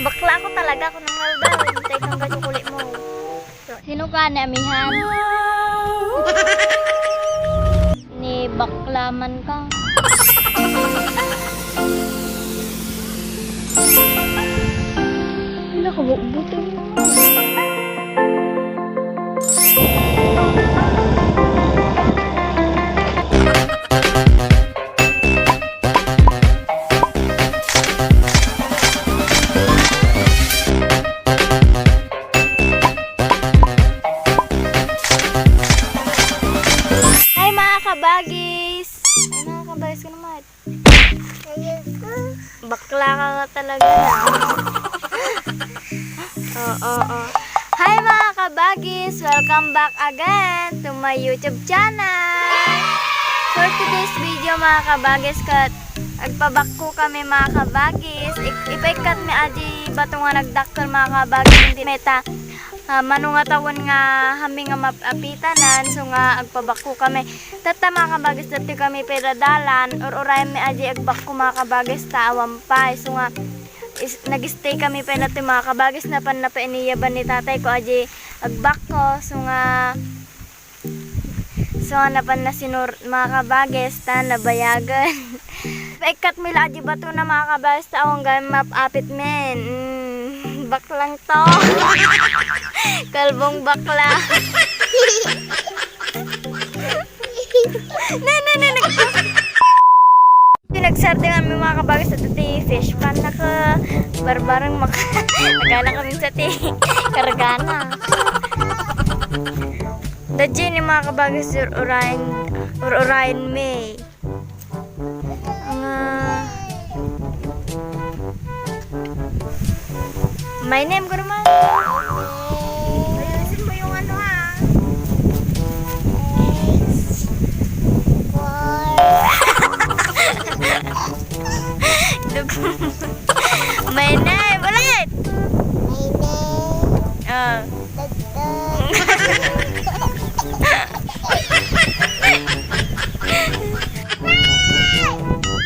Bakla ako talaga. Ako nang daw. Hintay kang gachukulit mo. Sino ka ni amihan? Ni baklaman ka. Wala ka buto. Kabagis! Ay, mga kabagis ka naman. Bakla ka nga talaga. Oo. Hi mga kabagis! Welcome back again to my YouTube channel! For today's video mga kabagis, agpabak ko kami mga kabagis. Ipaikat mi aji bato nga nagdaktor mga kabagis. Hindi meta. Manungatawan nga hami nga mapapitanan, so nga agpabako kami. Tata mga kabagis, dati kami peradalan or oray mi aji agbako mga kabagis taawam pa. So nga nagstay kami pa natin mga kabagis na panapainiyaban ni tatay ko aji agbako. So nga napan na sinur mga kabagis ta nabayagan. Paikat mi aji bato na mga kabagis taawang gamit mapapit men. Baklang to. Kalbong bakla. Pinagsarte kami mga kabagis sa dati fish pan na ka barbarang nagana kami sa ti kargana. Dadya ni mga kabagis Orion May. My name ko naman. Ayusin mo yung ano ha. My name. Ulit.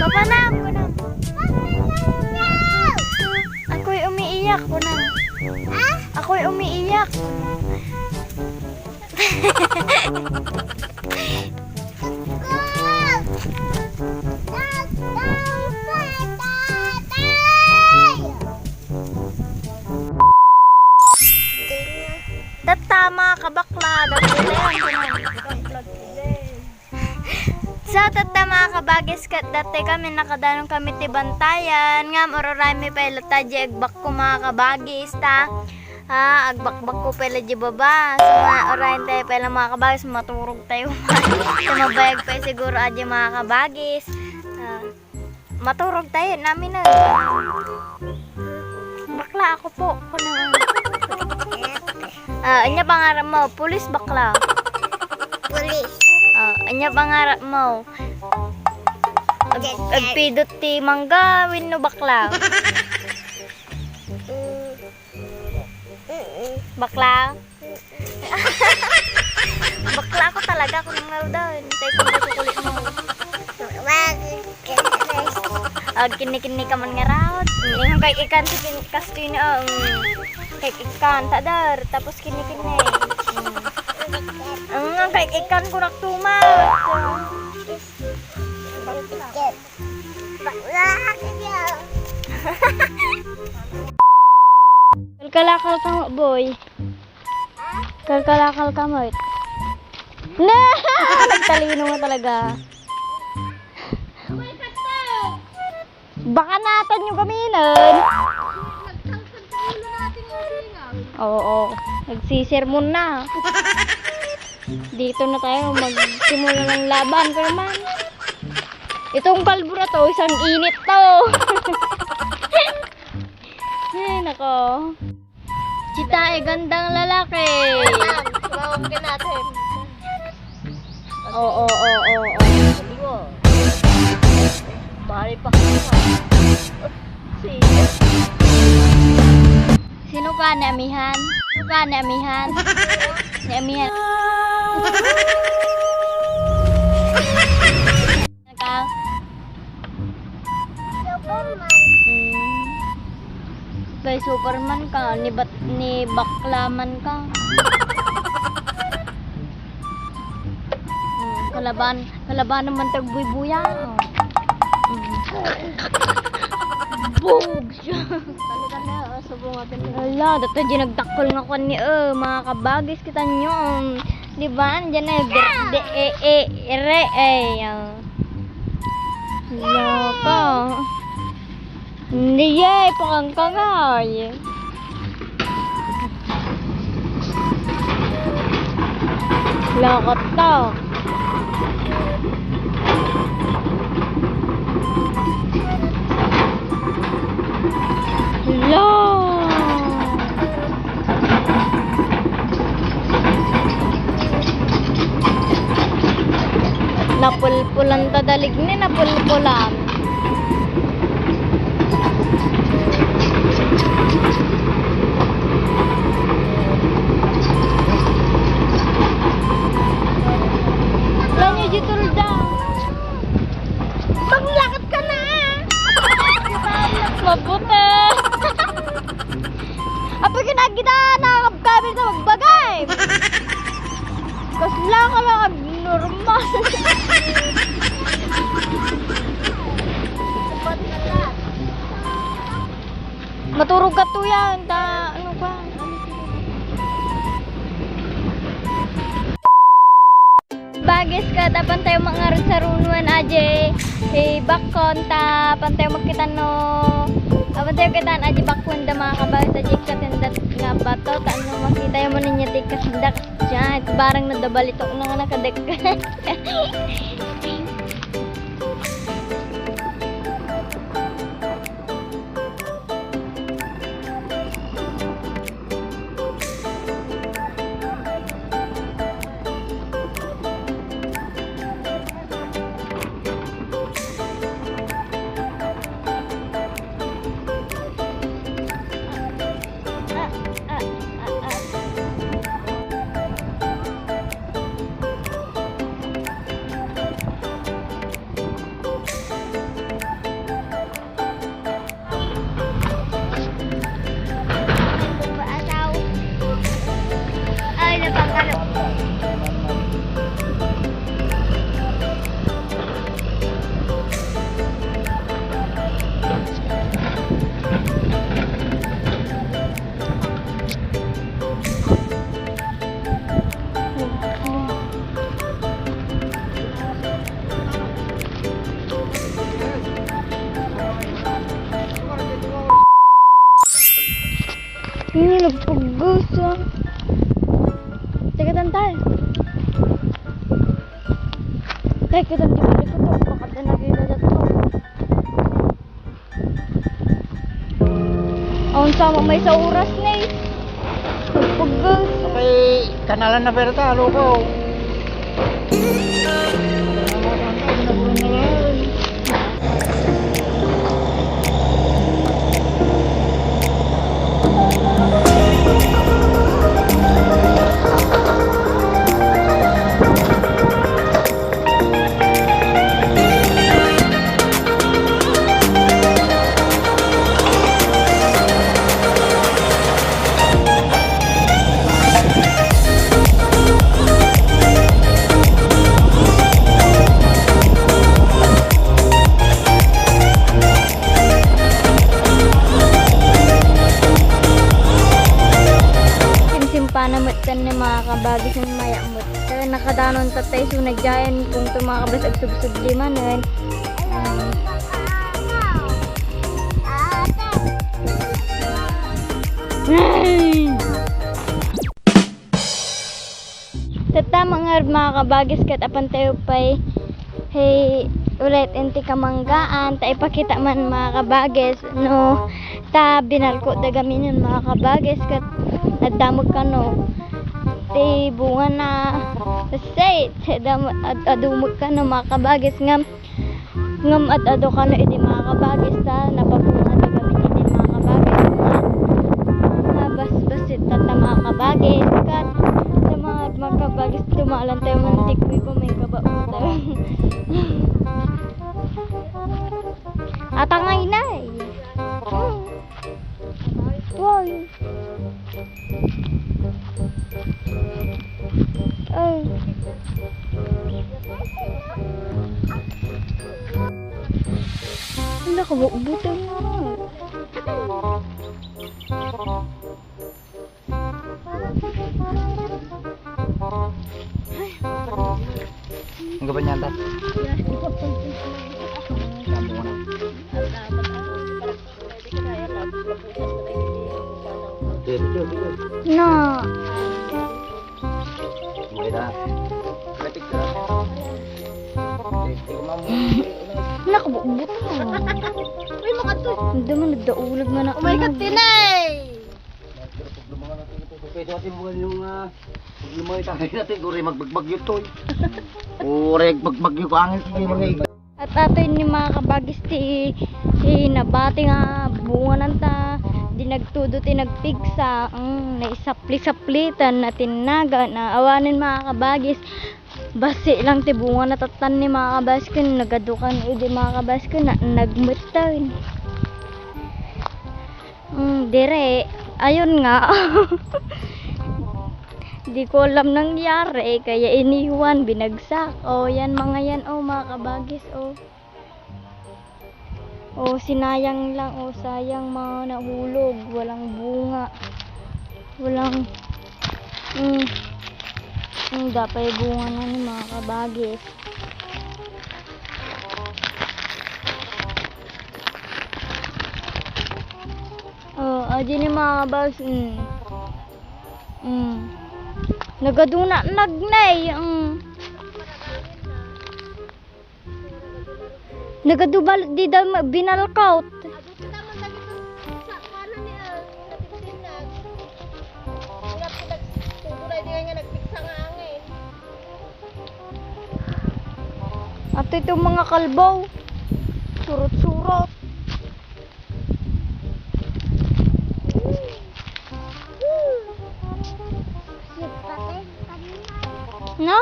Papanam ko na. Ako'y umiiyak ko na. Ako'y umiiyak. Tatama kabakla. Sa tatama kabagis kat dati kami nakadanong kami tibantayan ngam ororami pala taji agbak ko mga kabagis ta. Agbakbak ko pala di baba. So nga orayin tayo pala mga kabagis maturog tayo. Mabayag pa siguro aja mga kabagis. Maturog tayo namin na. Bakla ako po. Anya pangarap mo? Pulis bakla? Pulis. Anya pangarap mo? Agpidot ti mangga wino bakla? Bakla? Bakla ako talaga. Ako nang daw. Hintay kong gachukulit mo. Kini-kini ka man nga raot. Kay ikan sa kastino. Kay ikan tadar. Tapos kini-kini. Kay ikan ko naktumaw. Bakla ka niya. Kalkalakal ka mo, boy. Kalkalakal ka mo. Na! Nagtalino mo talaga. Baka natin yung kaminan. Oo. Nagsisermon na. Dito na tayo magsimula ng laban ko naman. Itong kalbo na to, isang init to. Ay, nako. Chita, gandang lalaki. Tumawag ka natin. Oo. Bari pa. Sino ka ni amihan? Sino ka ni amihan? Ni amihan. kay Superman ka, ni Baklaman ka. Kalaban naman tagbuy-buya. Bog siya. Kani subong natin. Ala, dato di nagtakol nga kon ni mga kabagis kita nyo. Di ba? Andiyan na birthday re Laka. Hindi pakangkangay. Lakot to. Napulpulan tadalig ni napulpulan. Lanyo jutulda. Maglakad ka na! Maputi. Apa kinakita nakakabkabit na magbagay. Kasla ka lang abnormal. Maturog ka to yan. Ano ka? Bagis ka, tapan tayo mga sarunuan aje. Hey, bakon ta, pantay makita no. Apan tayo kitaan aje bakon da mga kabagis aje katindat nga bato. Taano makita yung mo ninyo tikas hindak dyan. Barang nadabalitok na nga nakadek. Ini nagpugus ah. Teka tantal. Teka tantal ko to. Pakata na gila dato. Aun sama may sa oras na eh. Nagpugus. Kay kanalan na berta, alo ko. Panamot kan ni mga kabagis ng mayamot. Kaya nakadanon tatay so nagyayan kung tumakabas ag subsubli manon. Tata mga kabagis kat apan tayo pay hey ulit inti kamanggaan ta ipakita man mga kabagis no ta binalko dagamin mga kabagis kat nadamog ka no ti bunga na say adumog ka no mga kabagis ngam at ado ka no iti mga kabagis ta napabunga dagamin iti mga kabagis bas-basit tata mga kabagis kat sa mga kabagis tumalan tayo mantikwi pa may kabao tayo atangay na Why? Ay. Nakabukbutan nga. Ang gaban niya ata. Na. Nakabukbutan. Uy, makato. Hindi man nagdaulag man ako. Oh my God, Tinay! Pwede natin mga yung lumay tayo natin. Uri magbagbagyo to. Uri magbagyo ko angin sa mga iba. At ato ni mga kabagis ti nabati nga bunga nanta di nagtudo ti nagpigsa naisapli-saplitan na tinaga na awanin mga kabagis basi lang ti bunga natatan ni mga kabagis kun nagadukan di mga kabagis kun na nagmutan dire ayun nga di ko alam nangyari kaya iniwan binagsak yan mga yan mga kabagis sinayang lang sayang mga nahulog walang bunga walang dapat bunga na ni mga kabagis aja ni mga kabagis nagaduna nagnay nagadubal di daw binalkaut Abuti naman lagi sa kanan niya. Napitinag. Hirap ko nagtuturay di nga nagpiksa nga angin. at ito mga kalbaw surot-surot no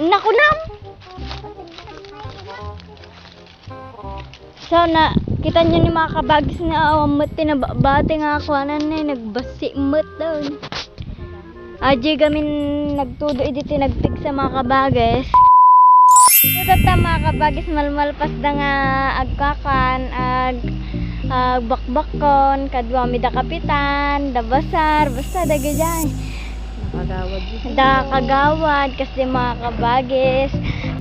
nakunam so na kita nyo ni mga kabagis na awamot tinababate nga ako nagbasi mot daw aji gamin nagtudo iti nagpig sa mga kabagis tata mga kabagis malmalpas da nga agkakan bakbakon kadwa mi da kapitan da basar basta da ganyan da kagawad kasi mga kabagis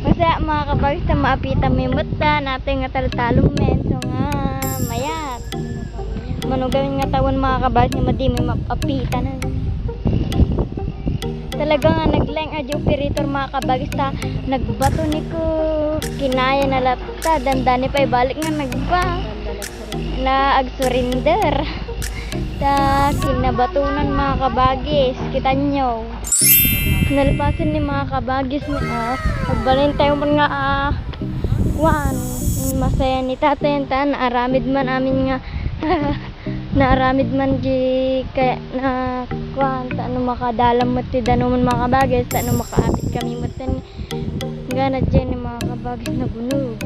kasi mga kabagis na maapita may muta natin nga taltalong men so nga mayat manugawin nga tawon mga kabagis nga madi may maapita na talaga nga nagleng adyo operator mga kabagis ta nagbato ni ko kinaya na lapta dandani pa ibalik nga nagba na ag-surrender ta kinabatunan mga kabagis kita nyo nalpasan ni mga kabagis ni nagbalin tayo man nga masaya ni tatay ta naaramid man amin nga naaramid man di kaya na ta ano makadalam mo ti danuman mga kabagis ta ano makaabit kami mo tan gana dyan ni mga kabagis na bunog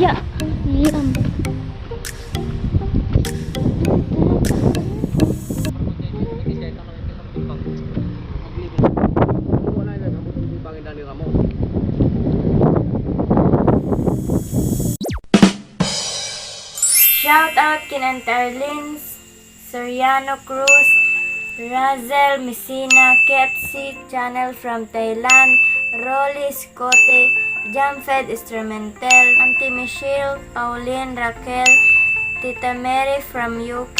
ya yam shout out kina Tarlene Soriano Cruz, Razel Messina, Ketsi Channel from Thailand, Rolly Scotty, Jamfed Instrumental, Auntie Michelle, Pauline, Raquel, Tita Mary from UK,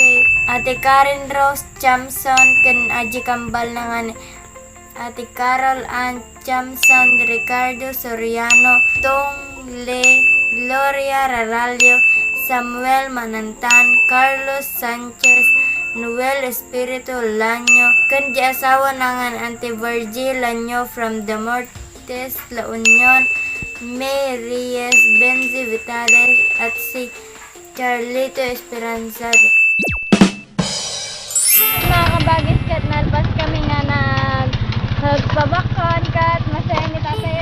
Ate Karen Rose Chamson, ken Aji Kambal nangan, Ate Carol Ann Chamson, Ricardo Soriano, Tong Le, Gloria Raralio, Samuel Manantan, Carlos Sanchez, Noel Espiritu Lanyo, ken di asawa nangan Auntie Virgil Lanyo from the Mortes La Union, May Reyes, Benzi Vitales, at si Charlito Esperanza. Mga kabagis kat nalpas kami nga nagpabakon kat masaya ni tatay